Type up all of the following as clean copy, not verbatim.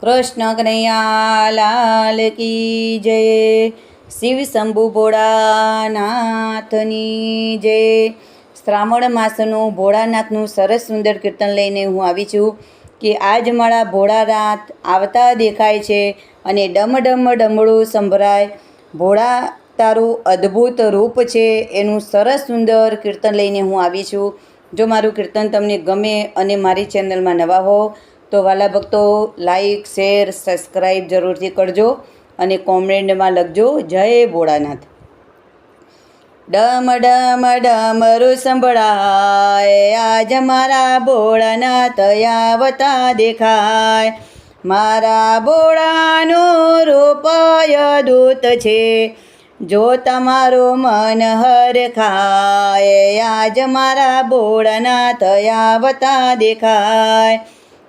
કૃષ્ણ કનૈયા લાલ કી જય। શિવ શંભુ ભોળાનાથની જય। શ્રાવણ માસનું ભોળાનાથનું સરસ સુંદર કીર્તન લઈને હું આવી છું કે આજ મારા ભોળાનાથ આવતા દેખાય છે અને ડમ ડમ ડમડું સંભળાય। ભોળા તારું અદ્ભુત રૂપ છે એનું સરસ સુંદર કીર્તન લઈને હું આવી છું। જો મારું કીર્તન તમને ગમે અને મારી ચેનલમાં નવા હો તો વાલા ભક્તો લાઈક શેર સબસ્ક્રાઈબ જરૂરથી કરજો અને કોમેન્ટમાં લખજો જય ભોળાનાથ। ડમ ડમ ડમરું સંભળાય આજ મારા ભોળાનાથ આવતા દેખાય। મારા ભોળાનું રૂપ અદ્ભુત છે જો તમારું મન હરખાય। આજ મારા ભોળાનાથ આવતા દેખાય।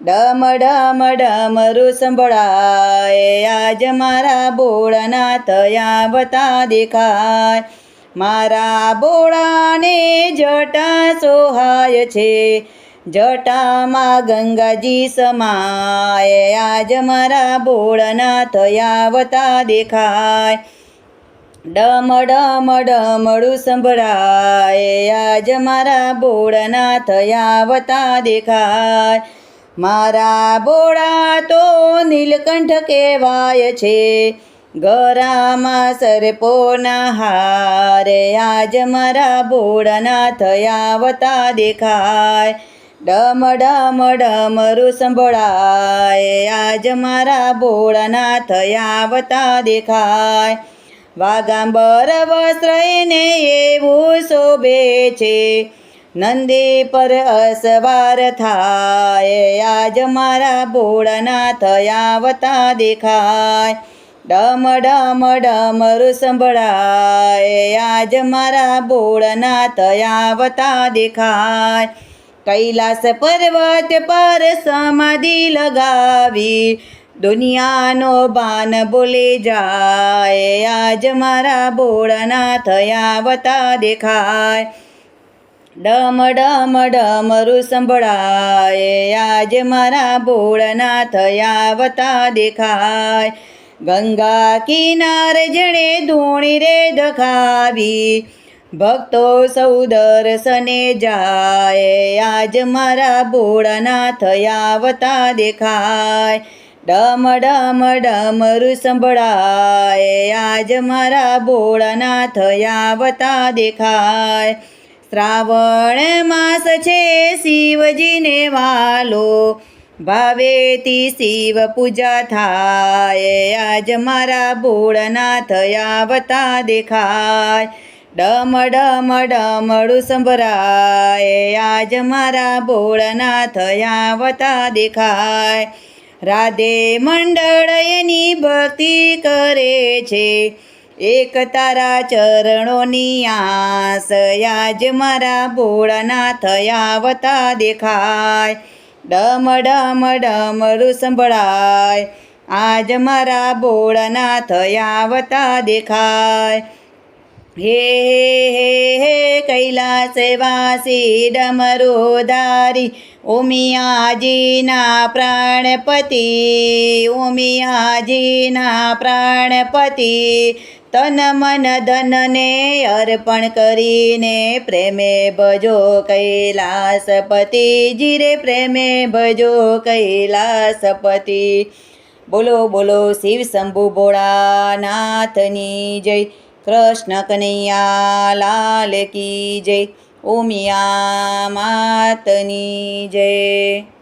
ડમ ડમ ડમરું સંભળાય આજ મારા ભોળાનાથ આવતા દેખાય। મારા ભોળાને જટા સોહાય છે જટામાં ગંગાજી સમાય। આજ મારા ભોળાનાથ આવતા દેખાય। ડમ ડમ ડમડું સંભળાય આજ મારા ભોળાનાથ આવતા દેખાય। મારા ભોળા તો નીલકંઠ કહેવાય છે ગરામાં સર્પોના હારે। આજ મારા ભોળાનાથ આવતા દેખાય। ડમ ડમ ડમરું સંભળાય આજ મારા ભોળાનાથ આવતા દેખાય। વાગાંબર વસ્ત્ર એને એવું શોભે છે નંદી પર અસવાર થાય। આજ મારા ભોળાનાથ આવતા દેખાય। ડમ ડમ ડમરું સંભળાય આજ મારા ભોળાનાથ આવતા દેખાય। કૈલાસ પર્વત પર સમાધિ લગાવી દુનિયાનો બાન બોલે જાય। આજ મારા ભોળાનાથ આવતા દેખાય। ડમ ડમ ડમરું સંભળાય આજ મારા ભોળાનાથ આવતા દેખાય। ગંગા કિનારે જણે ધૂણી રે દખાવી ભક્તો સૌ દર્શને જાય। આજ મારા ભોળાનાથ આવતા દેખાય। ડમ ડમ ડમરું સંભળાય આજ મારા ભોળાનાથ આવતા દેખાય। શ્રાવણ માસ છે શિવજીને વાલો ભાવેથી શિવ પૂજા થાય। આજ મારા ભોળાનાથ આવતા દેખાય। ડમ ડમ ડમડું સંભળાય આજ મારા ભોળાનાથ આવતા દેખાય। રાધે મંડળ એની ભક્તિ કરે છે એક તારા ચરણોની આસ। આજ મારા ભોળાનાથ આવતા દેખાય। ડમ ડમ ડમરું સંભળાય આજ મારા ભોળાનાથ આવતા દેખાય। હે હે હે કૈલાસવાસી ડમરુધારી ઉમિયાજીના પ્રાણપતિ ઉમિયાજીના પ્રાણપતિ તન મન ધનને અર્પણ કરીને પ્રેમે ભજો કૈલાસપતિજી રે પ્રેમે ભજો કૈલાસપતિ। બોલો બોલો શિવ શંભુ ભોળાનાથની જય। કૃષ્ણ કનૈયા લાલ કી જય। ઉમિયા માતની જય।